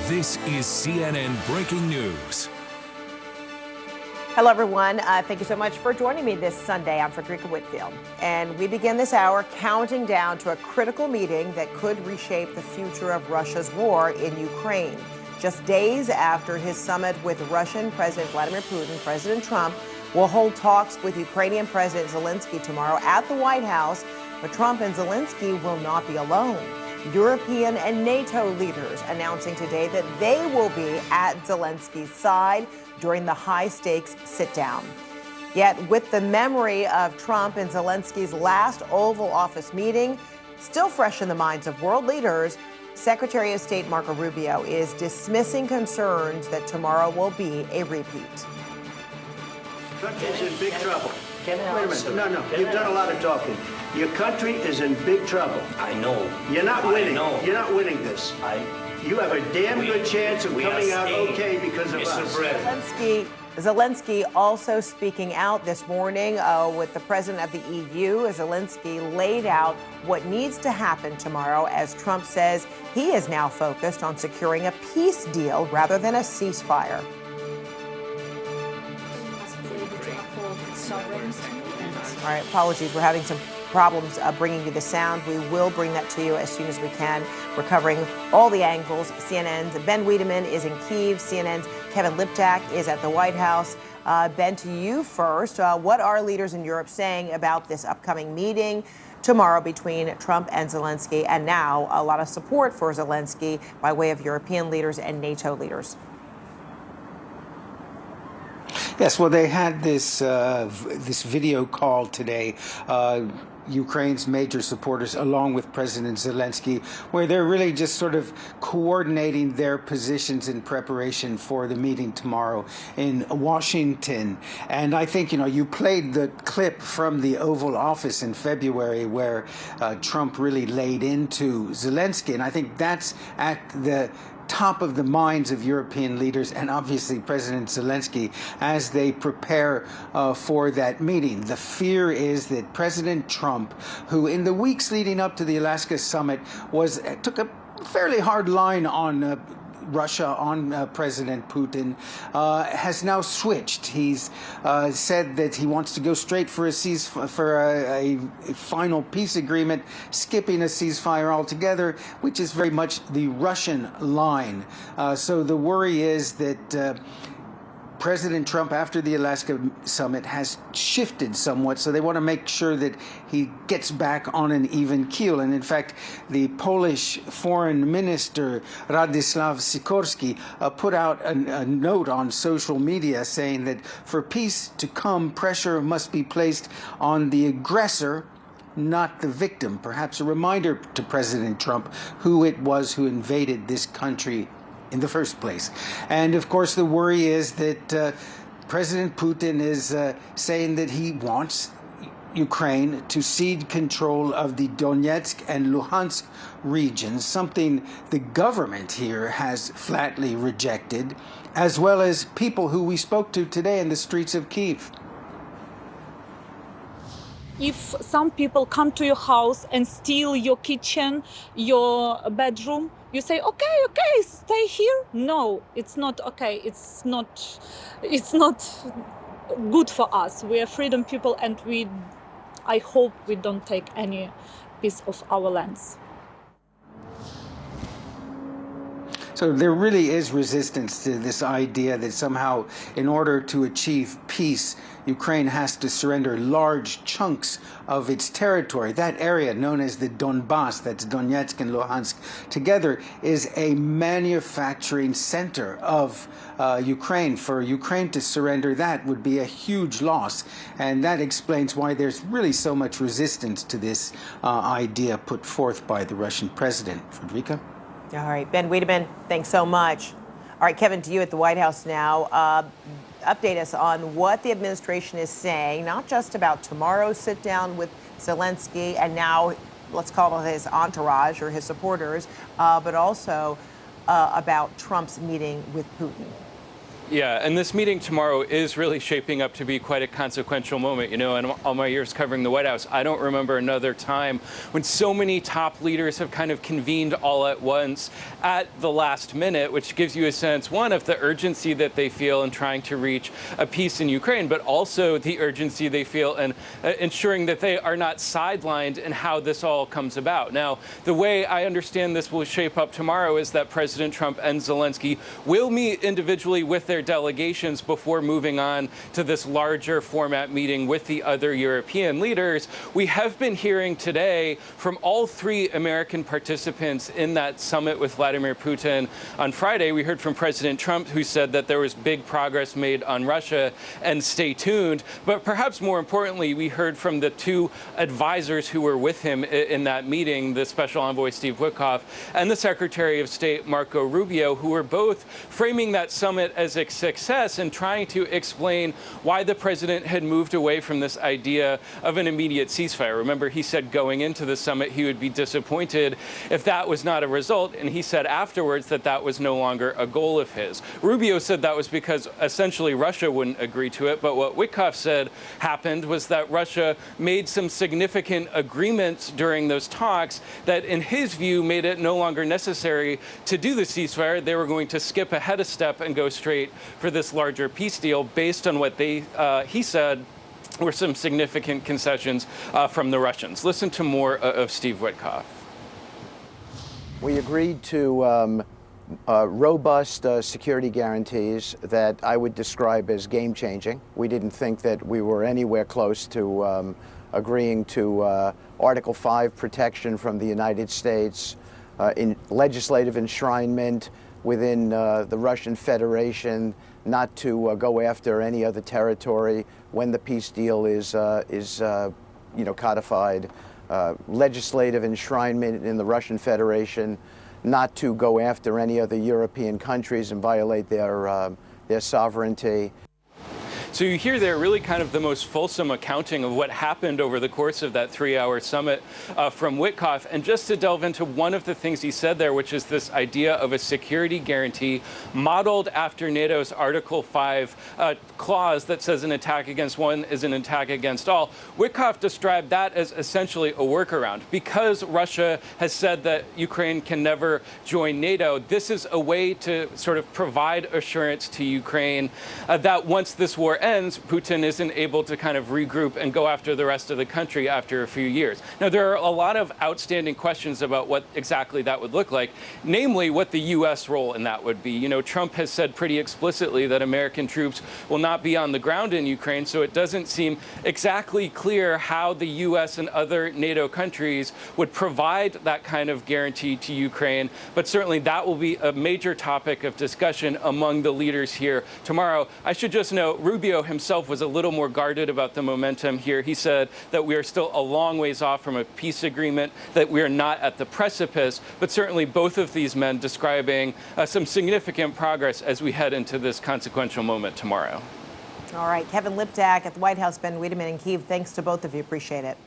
This is CNN Breaking News. Hello, everyone. Thank you so much for joining me this Sunday. I'm Frederica Whitfield, and we begin this hour counting down to a critical meeting that could reshape the future of Russia's war in Ukraine. Just days after his summit with Russian President Vladimir Putin, President Trump will hold talks with Ukrainian President Zelensky tomorrow at the White House, but Trump and Zelensky will not be alone. European and NATO leaders announcing today that they will be at Zelensky's side during the high-stakes sit-down. Yet, with the memory of Trump and Zelensky's last Oval Office meeting still fresh in the minds of world leaders, Secretary of State Marco Rubio is dismissing concerns that tomorrow will be a repeat. The country's in big trouble. Wait a minute. No. You've done a lot of talking. Your country is in big trouble. I know. You're not winning. I know. You're not winning this. You have a damn good chance of coming out okay because of us. Zelensky also speaking out this morning with the president of the EU. Zelensky laid out what needs to happen tomorrow as Trump says he is now focused on securing a peace deal rather than a ceasefire. All right, apologies. We're having some problems bringing you the sound. We will bring that to you as soon as we can. We're covering all the angles. CNN's Ben Wiedemann is in Kyiv. CNN's Kevin Liptak is at the White House. Ben, to you first. What are leaders in Europe saying about this upcoming meeting tomorrow between Trump and Zelensky, and now a lot of support for Zelensky by way of European leaders and NATO leaders? Yes, well, they had this video call today, Ukraine's major supporters, along with President Zelensky, where they're really just sort of coordinating their positions in preparation for the meeting tomorrow in Washington. And I think, you played the clip from the Oval Office in February where Trump really laid into Zelensky. And I think that's at the top of the minds of European leaders and obviously President Zelensky as they prepare for that meeting. The fear is that President Trump, who in the weeks leading up to the Alaska summit took a fairly hard line on Russia, on President Putin, has now switched. He's said that he wants to go straight for a final peace agreement, skipping a ceasefire altogether, which is very much the Russian line. So the worry is that President Trump, after the Alaska summit, has shifted somewhat, so they want to make sure that he gets back on an even keel. And in fact, the Polish foreign minister, Radoslaw Sikorski, put out a note on social media saying that for peace to come, pressure must be placed on the aggressor, not the victim. Perhaps a reminder to President Trump who it was who invaded this country in the first place. And of course, the worry is that President Putin is saying that he wants Ukraine to cede control of the Donetsk and Luhansk regions, something the government here has flatly rejected, as well as people who we spoke to today in the streets of Kyiv. If some people come to your house and steal your kitchen, your bedroom, you say, okay, stay here. No, it's not okay. It's not good for us. We are freedom people, and I hope we don't take any piece of our lands. So there really is resistance to this idea that somehow, in order to achieve peace, Ukraine has to surrender large chunks of its territory. That area known as the Donbass, that's Donetsk and Luhansk, together is a manufacturing center of Ukraine. For Ukraine to surrender that would be a huge loss. And that explains why there's really so much resistance to this idea put forth by the Russian president. Frederica? All right, Ben Wiedemann, thanks so much. All right, Kevin, to you at the White House now. Update us on what the administration is saying, not just about tomorrow's sit-down with Zelensky and now, let's call it his entourage or his supporters, but also about Trump's meeting with Putin. Yeah, and this meeting tomorrow is really shaping up to be quite a consequential moment. You know, in all my years covering the White House, I don't remember another time when so many top leaders have kind of convened all at once at the last minute, which gives you a sense, one, of the urgency that they feel in trying to reach a peace in Ukraine, but also the urgency they feel in ensuring that they are not sidelined in how this all comes about. Now, the way I understand this will shape up tomorrow is that President Trump and Zelensky will meet individually with their delegations before moving on to this larger format meeting with the other European leaders. We have been hearing today from all three American participants in that summit with Vladimir Putin on Friday. We heard from President Trump, who said that there was big progress made on Russia and stay tuned. But perhaps more importantly, we heard from the two advisors who were with him in that meeting, the Special Envoy Steve Witkoff and the Secretary of State Marco Rubio, who were both framing that summit as a success and trying to explain why the president had moved away from this idea of an immediate ceasefire. Remember, he said going into the summit he would be disappointed if that was not a result, and he said afterwards that that was no longer a goal of his. Rubio said that was because essentially Russia wouldn't agree to it, but what Witkoff said happened was that Russia made some significant agreements during those talks that, in his view, made it no longer necessary to do the ceasefire. They were going to skip ahead a step and go straight for this larger peace deal based on what he said were some significant concessions from the Russians. Listen to more of Steve Witkoff. We agreed to robust security guarantees that I would describe as game-changing. We didn't think that we were anywhere close to agreeing to Article 5 protection from the United States, in legislative enshrinement within the Russian Federation, not to go after any other territory when the peace deal is codified, legislative enshrinement in the Russian Federation, not to go after any other European countries and violate their sovereignty. So you hear there really kind of the most fulsome accounting of what happened over the course of that 3-hour summit from Witkoff. And just to delve into one of the things he said there, which is this idea of a security guarantee modeled after NATO's Article 5 clause that says an attack against one is an attack against all. Witkoff described that as essentially a workaround. Because Russia has said that Ukraine can never join NATO, this is a way to sort of provide assurance to Ukraine that once this war ends, Putin isn't able to kind of regroup and go after the rest of the country after a few years. Now, there are a lot of outstanding questions about what exactly that would look like, namely what the U.S. role in that would be. You know, Trump has said pretty explicitly that American troops will not be on the ground in Ukraine, so it doesn't seem exactly clear how the U.S. and other NATO countries would provide that kind of guarantee to Ukraine. But certainly that will be a major topic of discussion among the leaders here tomorrow. I should just note, Rubio himself was a little more guarded about the momentum here. He said that we are still a long ways off from a peace agreement, that we are not at the precipice, but certainly both of these men describing some significant progress as we head into this consequential moment tomorrow. All right, Kevin Liptak at the White House, Ben Wiedemann in Kyiv, thanks to both of you. Appreciate it.